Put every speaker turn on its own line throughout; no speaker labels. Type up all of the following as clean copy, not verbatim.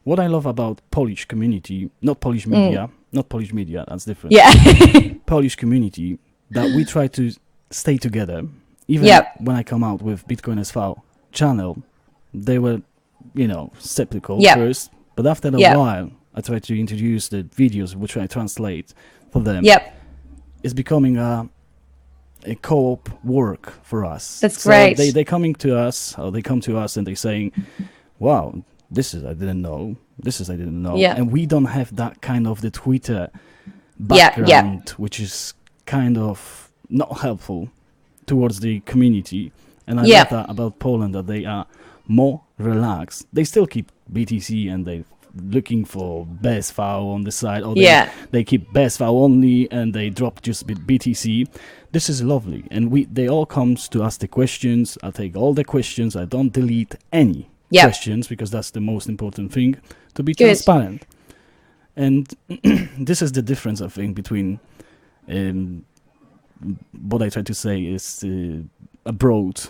what I love about Polish community, not Polish media, not Polish media, that's different.
Yeah.
Polish community, that we try to stay together. Even when I come out with Bitcoin SV channel, they were, skeptical first, but after a while, I try to introduce the videos which I translate for them. It's becoming a co-op work for us.
That's great.
They coming to us, or they come to us and they saying, wow, this is I didn't know. This is I didn't know. And we don't have that kind of the Twitter background, which is kind of not helpful towards the community. And I love that about Poland, that they are more relaxed. They still keep BTC and they looking for BSV on the side, or they keep BSV only and they drop just BTC. This is lovely, and they all comes to ask the questions. I take all the questions. I don't delete any questions, because that's the most important thing, to be transparent. And this is the difference, I think, between what I try to say is abroad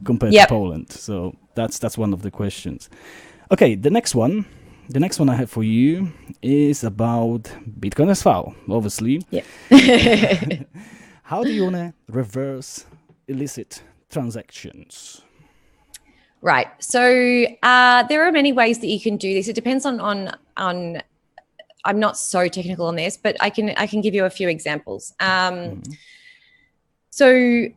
compared to Poland. So that's one of the questions. Okay, the next one I have for you is about Bitcoin SV, obviously. How do you want to reverse illicit transactions?
Right. So there are many ways that you can do this. It depends on. I'm not so technical on this, but I can give you a few examples. So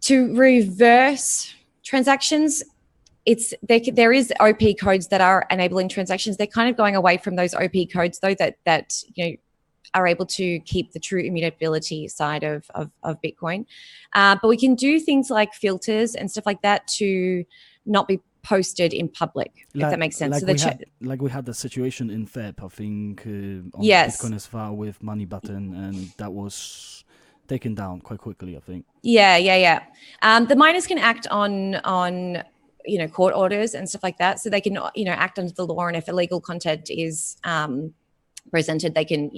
to reverse transactions, there is OP codes that are enabling transactions. They're kind of going away from those OP codes, though, that are able to keep the true immutability side of Bitcoin. But we can do things like filters and stuff like that to not be posted in public, if that makes sense.
Like we had the situation in Feb, I think, on Bitcoin SV with money button, and that was taken down quite quickly, I think. The miners can act on court orders and stuff like that, so they can act under the law, and if illegal content is presented, they can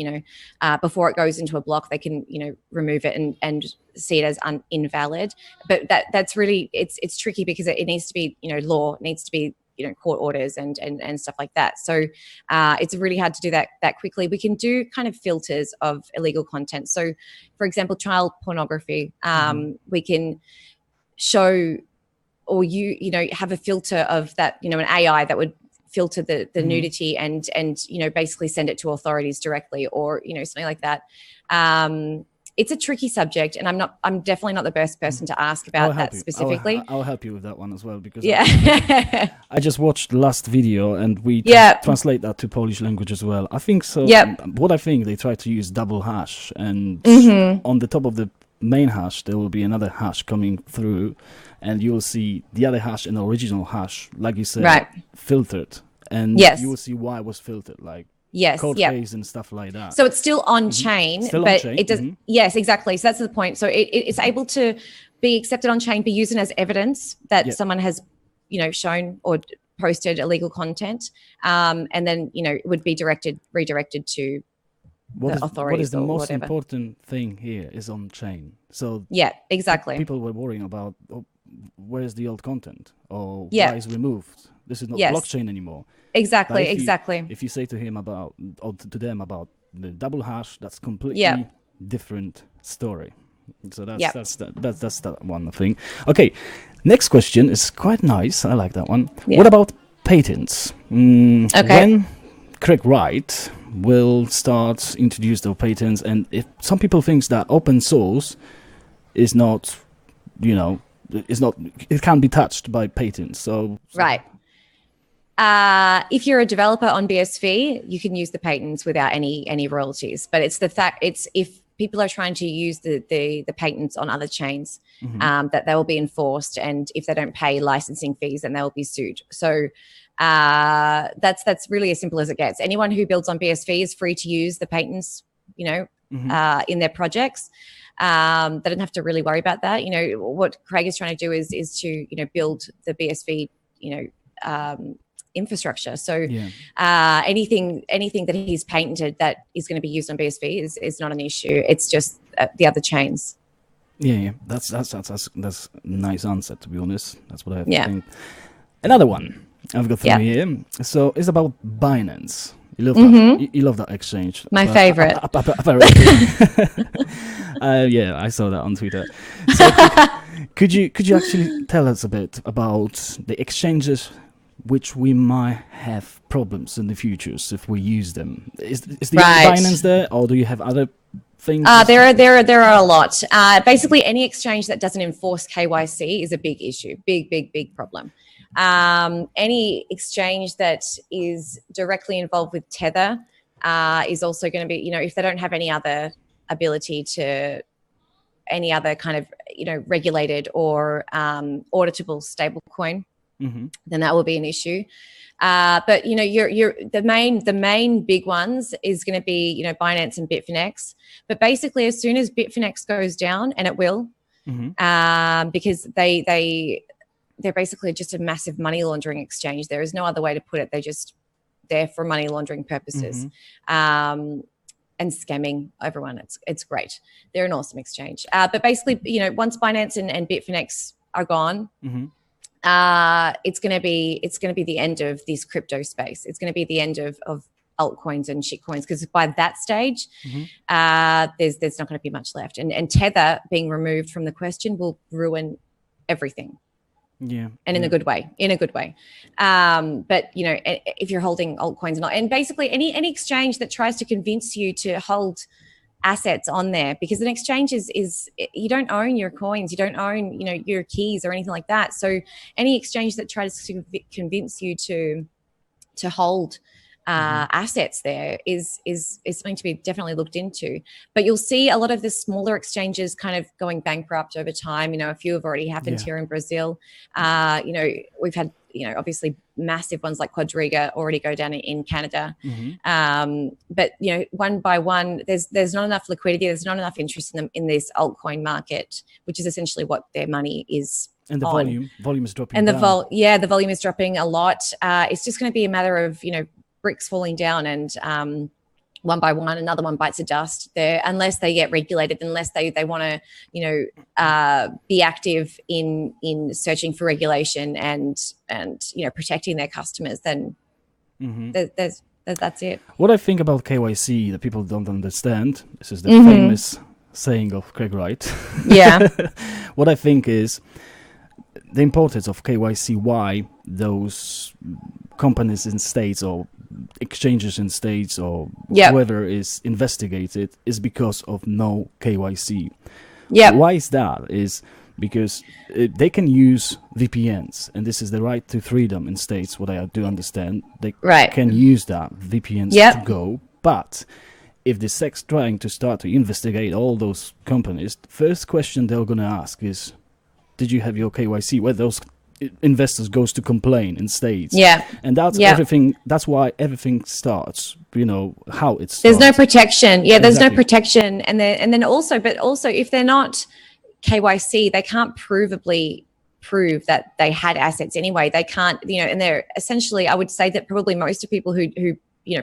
before it goes into a block, they can remove it and see it as invalid. But that's really it's tricky, because it needs to be law, it needs to be court orders and stuff like that. So it's really hard to do that quickly. We can do kind of filters of illegal content. So for example, child pornography, we can show, or have a filter of that, an AI that would filter the nudity and basically send it to authorities directly, or something like that. It's a tricky subject, and I'm definitely not the best person to ask about that specifically. I'll help you with that one as well, because
I
just watched the last video, and we translate that to Polish language as well. I think so. What I think, they try to use double hash, and on the top of the main hash there will be another hash coming through, and you will see the other hash and the original hash, like you said, filtered, and you will see why it was filtered, like code phrase and stuff like that.
So it's still on chain, but it does. Yes, exactly. So that's the point. So it's able to be accepted on chain, be used as evidence that someone has, shown or posted illegal content, and then it would be redirected to the authorities.
What is the most
whatever.
important thing here is on chain. So
exactly.
People were worrying about where is the old content, or why is removed. This is not blockchain anymore.
Exactly.
If you say to him about, or to them about the double hash, that's completely different story. So that's that one thing. Okay, next question is quite nice. I like that one. What about patents? When Craig Wright will start introduce the patents, and if some people thinks that open source is not, it can't be touched by patents. So
right. If you're a developer on BSV, you can use the patents without any royalties. But it's if people are trying to use the patents on other chains, that they will be enforced, and if they don't pay licensing fees, then they will be sued. So that's really as simple as it gets. Anyone who builds on BSV is free to use the patents, in their projects. They don't have to really worry about that. What Craig is trying to do is to build the BSV infrastructure. So anything that he's patented that is going to be used on BSV is not an issue. It's just the other chains. That's
That's a nice answer, to be honest. That's what I think. Another one. I've got three here. So it's about Binance. You love that. You love that exchange.
My favorite.
Yeah, I saw that on Twitter. So could you actually tell us a bit about the exchanges which we might have problems in the futures if we use them? Is the Binance there, or do you have other things?
There are a lot. Basically, any exchange that doesn't enforce KYC is a big issue. Big problem. Any exchange that is directly involved with Tether is also going to be, if they don't have any other ability to any other kind of, regulated or auditable stablecoin, then that will be an issue. But you're the main big ones is going to be Binance and Bitfinex. But basically, as soon as Bitfinex goes down, and it will, because they're basically just a massive money laundering exchange. There is no other way to put it. They're just there for money laundering purposes and scamming everyone. It's great. They're an awesome exchange. But basically, once Binance and Bitfinex are gone, it's going to be the end of this crypto space. It's going to be the end of altcoins and shitcoins, because by that stage, there's not going to be much left. And Tether being removed from the question will ruin everything.
Yeah,
and in a good way. But if you're holding altcoins and basically any exchange that tries to convince you to hold assets on there, because an exchange is you don't own your coins, you don't own your keys or anything like that. So any exchange that tries to convince you to hold assets there is something to be definitely looked into. But you'll see a lot of the smaller exchanges kind of going bankrupt over time. A few have already happened here in Brazil. We've had obviously massive ones like Quadriga already go down in Canada. But one by one, there's not enough liquidity, there's not enough interest in this altcoin market, which is essentially what their money is.
And the volume is dropping.
And the volume is dropping a lot. It's just going to be a matter of bricks falling down, and one by one another one bites the dust there, unless they get regulated, unless they want to be active in searching for regulation and protecting their customers, then that's it.
What I think about KYC that people don't understand, this is the famous saying of Craig Wright.
Yeah.
What I think is the importance of KYC, why those companies in states or exchanges in states or whoever is investigated, is because of no KYC. Why is that? Is because they can use VPNs, and this is the right to freedom in states, what I do understand. They can use that VPNs to go, but if the SEC's trying to start to investigate all those companies, the first question they're going to ask is, did you have your KYC? Where those investors goes to complain in states, and that's everything. That's why everything starts. How it starts.
There's no protection. There's no protection, and then also if they're not KYC, they can't provably prove that they had assets anyway. They can't, and they're essentially, I would say that probably most of people who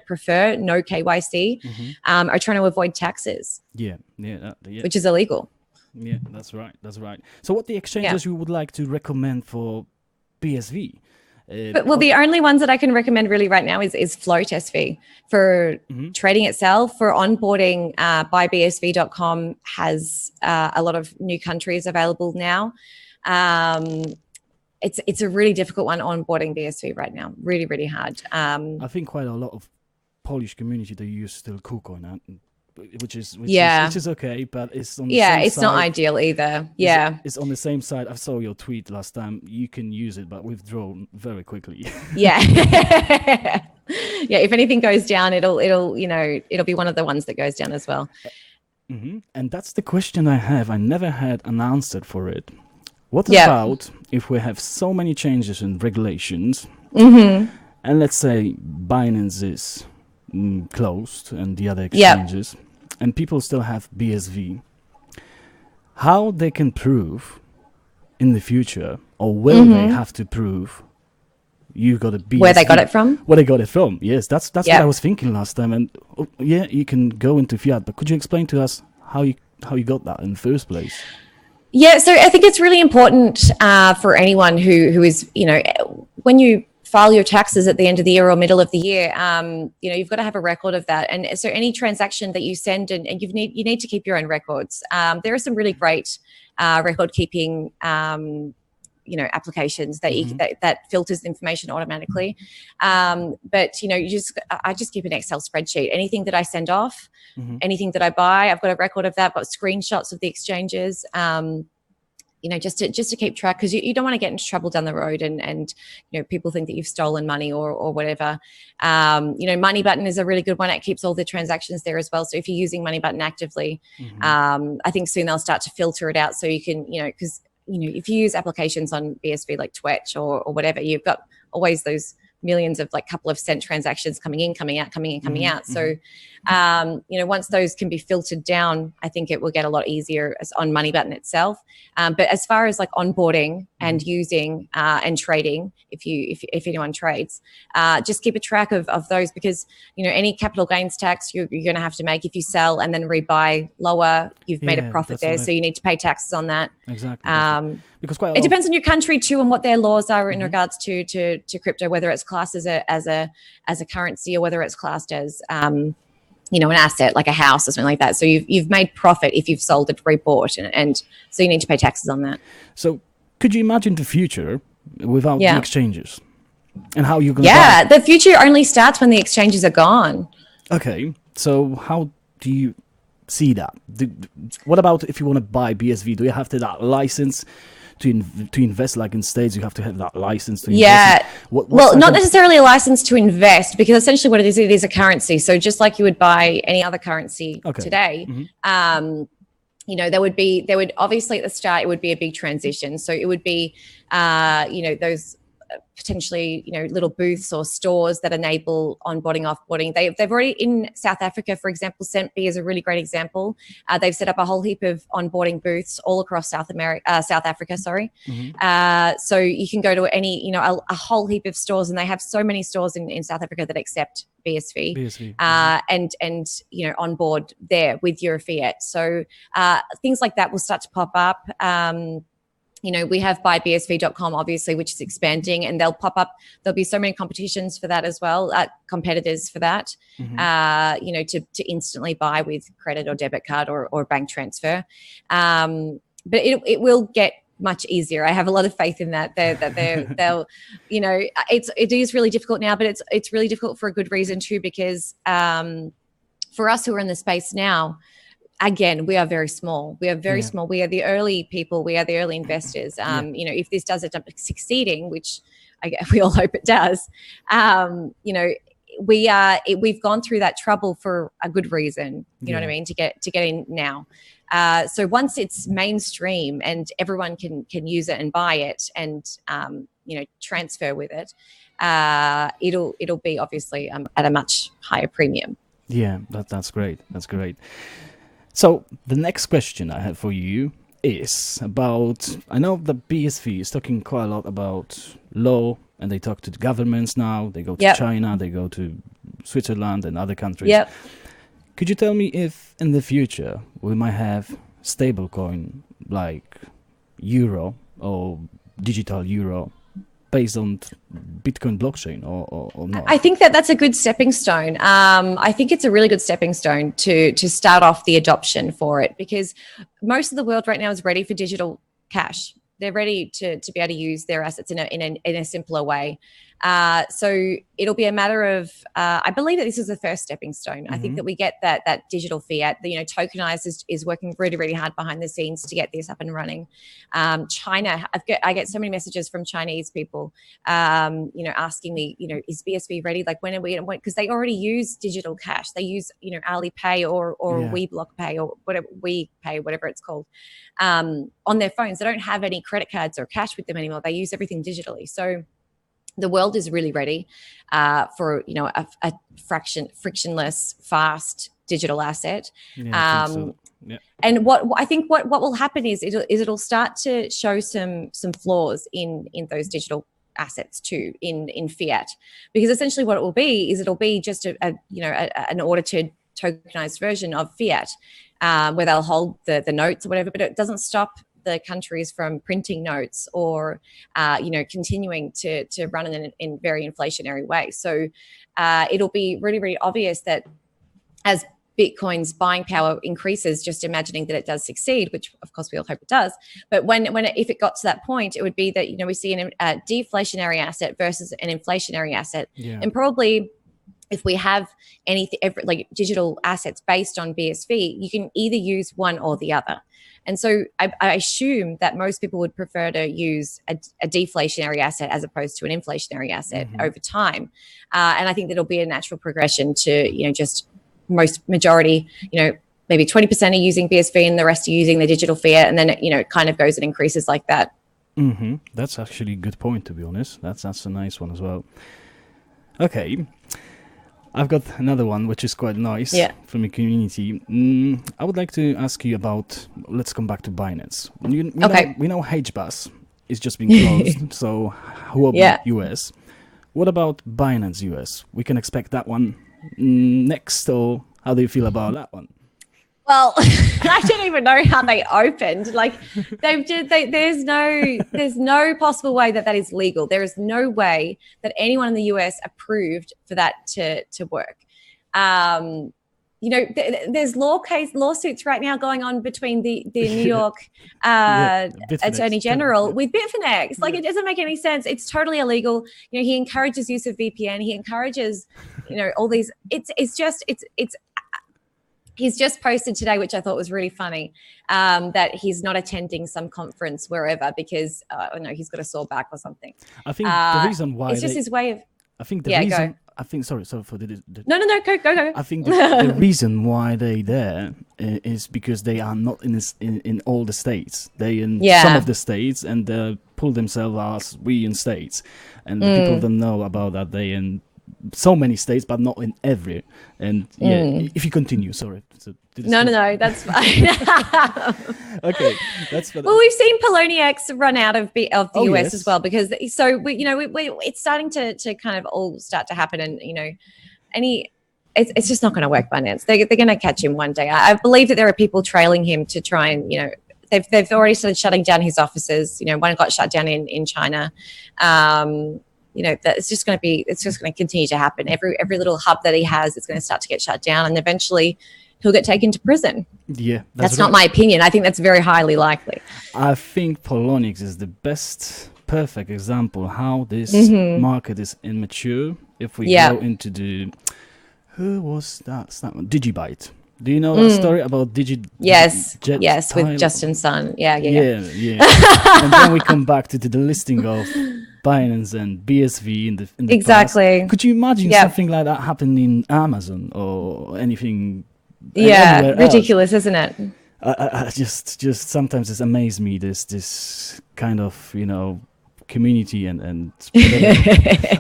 prefer no KYC are trying to avoid taxes. Which is illegal.
Yeah, that's right. So what the exchanges you would like to recommend for BSV?
The only ones that I can recommend really right now is Float SV for trading itself. For onboarding, buybsv.com has a lot of new countries available now. It's a really difficult one onboarding BSV right now. Really, really hard.
I think quite a lot of Polish community, they use still KuCoin, which is okay, but it's on the same
it's
side.
not ideal either.
It's on the same side. I saw your tweet last time. You can use it, but withdraw very quickly.
If anything goes down, it'll be one of the ones that goes down as well.
And that's the question I have. I never had an answer for it. What about if we have so many changes in regulations, and let's say Binance is closed and the other exchanges, and people still have BSV, how they can prove in the future, or will they have to prove you got a BSV?
Where they got it from?
Where they got it from, yes. That's what I was thinking last time. And you can go into fiat, but could you explain to us how you got that in the first place? So I think it's really important for anyone who is, when you
file your taxes at the end of the year or middle of the year, you know, you've got to have a record of that. And so any transaction that you send, and you need to keep your own records. There are some really great record keeping you know, applications that that filters the information automatically. But, you know, I just keep an Excel spreadsheet. Anything that I send off, anything that I buy, I've got a record of that. I've got screenshots of the exchanges, you know, just to keep track, because you don't want to get into trouble down the road and, you know, people think that you've stolen money or whatever. You know, Money Button is a really good one. It keeps all the transactions there as well. So if you're using Money Button actively, I think soon they'll start to filter it out, so you can, you know, because, you know, if you use applications on BSV like Twitch or whatever, you've got always those millions of like couple of cent transactions coming in, coming out, coming in, coming out. So, you know, once those can be filtered down, I think it will get a lot easier on Money Button itself. But as far as like onboarding and using and trading, if anyone trades, just keep a track of those, because, you know, any capital gains tax you're going to have to make if you sell and then rebuy lower, you've made a profit there. So you need to pay taxes on that.
Exactly. Because
it depends on your country too, and what their laws are in regards to crypto, whether it's classed as a currency or whether it's classed as you know, an asset like a house or something like that. So you've made profit if you've sold it, rebought, and so you need to pay taxes on that.
So could you imagine the future without the exchanges, and how you're going to
buy? The future only starts when the exchanges are gone.
Okay, so how do you see that? What about if you want to buy BSV? Do you have to that license to invest? Like in States, you have to have that license to invest.
Well, not necessarily a license to invest, because essentially what it is a currency. So just like you would buy any other currency today, you know, there would obviously at the start, it would be a big transition. So it would be, you know, those potentially, you know, little booths or stores that enable onboarding, offboarding. They've already, in South Africa, for example, Centbee is a really great example. They've set up a whole heap of onboarding booths all across South Africa. So you can go to any, you know, a whole heap of stores, and they have so many stores in South Africa that accept BSV. And you know, onboard there with your fiat. So things like that will start to pop up. You know, we have buybsv.com, obviously, which is expanding, and they'll pop up. There'll be so many competitions for that as well, competitors for that, you know, to instantly buy with credit or debit card or bank transfer. But it will get much easier. I have a lot of faith in that. They'll, you know, it is really difficult now, but it's really difficult for a good reason too, because for us who are in the space now, again, we are very small. We are very small. We are the early people. We are the early investors. You know, if this does end up succeeding, which we all hope it does, you know, we've gone through that trouble for a good reason. You know what I mean? To get in now. So once it's mainstream and everyone can use it and buy it and you know, transfer with it, it'll be obviously at a much higher premium.
Yeah, that's great. That's great. So the next question I have for you is about, I know the BSV is talking quite a lot about law, and they talk to the governments now. They go to China, they go to Switzerland and other countries. Could you tell me if in the future we might have stablecoin like euro or digital euro based on Bitcoin blockchain or not?
I think that's a good stepping stone. I think it's a really good stepping stone to start off the adoption for it, because most of the world right now is ready for digital cash. They're ready to be able to use their assets in a simpler way. So it'll be a matter of, I believe that this is the first stepping stone. I think that we get that digital fiat, you know, tokenized is working really, really hard behind the scenes to get this up and running. China, I get so many messages from Chinese people, you know, asking me, you know, is BSV ready? Like, when are we, because they already use digital cash. They use, you know, Alipay or WeBlock Pay or whatever, WePay, whatever it's called, on their phones. They don't have any credit cards or cash with them anymore. They use everything digitally. So the world is really ready for, you know, a frictionless, fast digital asset. And what I think what will happen is it'll start to show some flaws in those digital assets too, in fiat, because essentially what it will be is it'll be just an audited tokenized version of fiat, where they'll hold the notes or whatever, but it doesn't stop the countries from printing notes or, continuing to run in very inflationary way. So it'll be really, really obvious that as Bitcoin's buying power increases, just imagining that it does succeed, which of course we all hope it does. But if it got to that point, it would be that, we see a deflationary asset versus an inflationary asset.
Yeah.
And probably if we have anything like digital assets based on BSV, you can either use one or the other. And so I assume that most people would prefer to use a deflationary asset as opposed to an inflationary asset over time. And I think that'll be a natural progression to, just majority, maybe 20% are using BSV and the rest are using the digital fiat. And then, it kind of goes and increases like that.
That's actually a good point, to be honest. That's a nice one as well. Okay. I've got another one, which is quite nice from the community. I would like to ask you about, let's come back to Binance. We know HBAS is just being closed, so Huobi US. What about Binance US? We can expect that one next, or how do you feel about that one?
Well, I don't even know how they opened. Like there's no possible way that is legal. There is no way that anyone in the US approved for that to work. There's lawsuits right now going on between the New York Attorney General with Bitfinex. Like it doesn't make any sense. It's totally illegal. He encourages use of VPN. He encourages, all these. He's just posted today, which I thought was really funny, that he's not attending some conference wherever because he's got a sore back or something.
I think the reason why
it's just his way of.
I think the reason. Go. I think sorry for the
No, go.
I think the reason why they there is because they are not in all the states. They in some of the states and they pull themselves as we in states, and people don't know about that. They in so many states, but not in every. And if you continue, sorry. So
no, that's fine.
Okay, that's fine.
Well, we've seen Poloniex run out of the US as well because it's starting to kind of all start to happen, and it's just not going to work. Binance, they're going to catch him one day. I believe that there are people trailing him to try and they've already started shutting down his offices. One got shut down in China. That it's just going to continue to happen. Every little hub that he has, it's going to start to get shut down, and eventually he'll get taken to prison. Yeah, that's not my opinion. I think that's very highly likely.
I think Poloniex is the perfect example how this market is immature. If we go into who was that? Digibyte. Do you know that story about
Yes, with Justin Sun. Yeah.
And then we come back to the listing of Binance and BSV in the
exactly.
Past. Could you imagine something like that happening in Amazon or anything?
Yeah, ridiculous, isn't it?
I just sometimes it's amazed me this kind of community and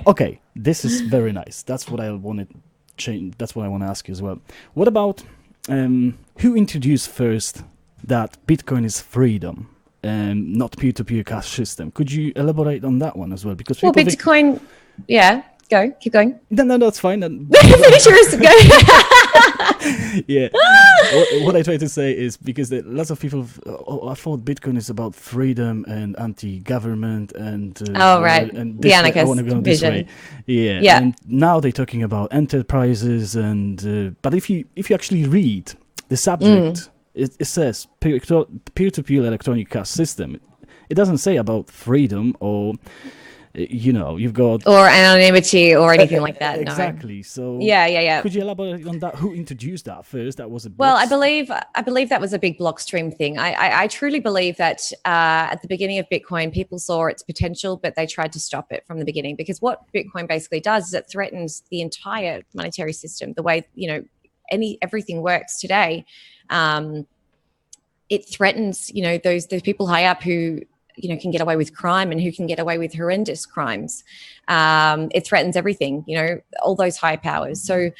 okay, this is very nice. That's what I want to change. That's what I want to ask you as well. What about who introduced first that Bitcoin is freedom? Not peer-to-peer cash system. Could you elaborate on that one as well? Because
Bitcoin, keep going.
No, that's fine.
Finish yours. Go.
Yeah. What I try to say is because lots of people, I thought Bitcoin is about freedom and anti-government and
right,
and
the anarchist
I want to go this way. Yeah. And now they're talking about enterprises and but if you actually read the subject. It says peer-to-peer electronic cash system. It doesn't say about freedom or, you've got...
Or anonymity or anything like that.
Exactly.
No.
So
yeah.
Could you elaborate on that? Who introduced that first? That was
Well, I believe that was a big Blockstream thing. I truly believe that at the beginning of Bitcoin, people saw its potential, but they tried to stop it from the beginning. Because what Bitcoin basically does is it threatens the entire monetary system, the way, everything works today. It threatens, those people high up who, can get away with crime and who can get away with horrendous crimes. It threatens everything, all those high powers. So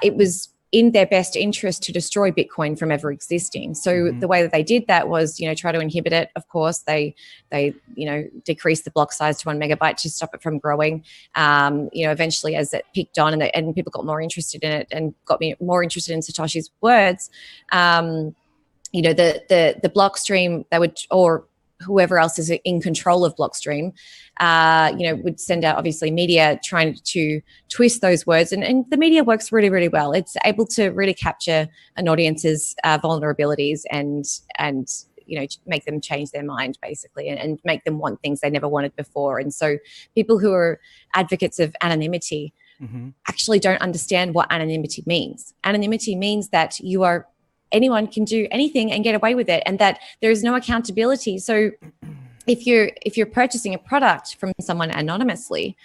it was in their best interest to destroy Bitcoin from ever existing. So the way that they did that was, try to inhibit it. Of course, they decreased the block size to 1 megabyte to stop it from growing. Eventually as it peaked on and people got more interested in it and got me more interested in Satoshi's words, the Blockstream, they would, or whoever else is in control of Blockstream, would send out obviously media trying to twist those words. And the media works really, really well. It's able to really capture an audience's vulnerabilities and make them change their mind basically, and make them want things they never wanted before. And so people who are advocates of anonymity actually don't understand what anonymity means. Anonymity means that anyone can do anything and get away with it, and that there is no accountability. So if you're purchasing a product from someone anonymously,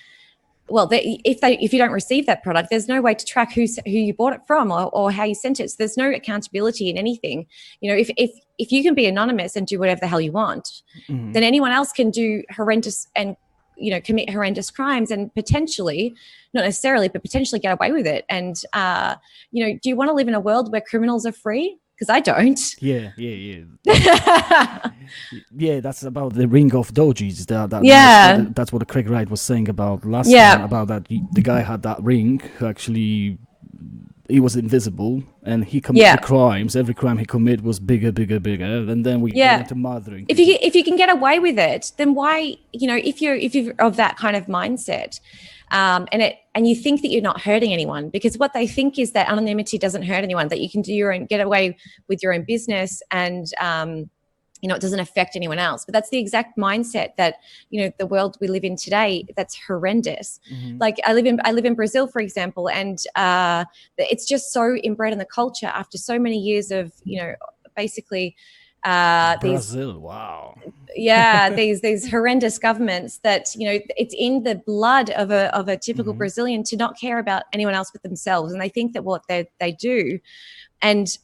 well, if you don't receive that product, there's no way to track who you bought it from or how you sent it. So there's no accountability in anything. If you can be anonymous and do whatever the hell you want, then anyone else can do horrendous and commit horrendous crimes and potentially, not necessarily, but potentially get away with it. And, do you want to live in a world where criminals are free? Because I don't.
Yeah. Yeah, that's about the ring of dojis. That's what Craig Wright was saying about last time, about that the guy had that ring who actually, he was invisible and he committed crimes. Every crime he committed was bigger, and then we get into murdering.
If you can get away with it, then why, if you're of that kind of mindset, and you think that you're not hurting anyone, because what they think is that anonymity doesn't hurt anyone, that you can get away with your own business, and it doesn't affect anyone else. But that's the exact mindset that, the world we live in today, that's horrendous. Like I live in Brazil, for example, and it's just so inbred in the culture after so many years of, basically
Brazil, wow.
these horrendous governments that, it's in the blood of a typical Brazilian to not care about anyone else but themselves. And they think that what they do, and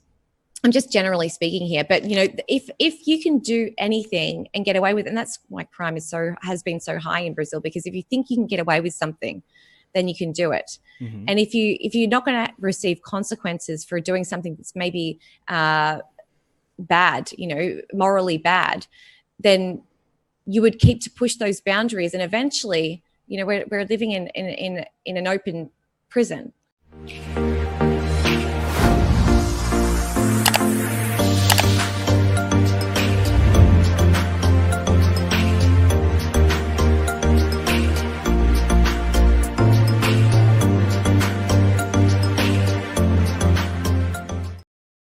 I'm just generally speaking here, but if you can do anything and get away with it, and that's why crime has been so high in Brazil, because if you think you can get away with something, then you can do it. And if you're not going to receive consequences for doing something that's maybe bad, morally bad, then you would keep to push those boundaries, and eventually, we're living in an open prison.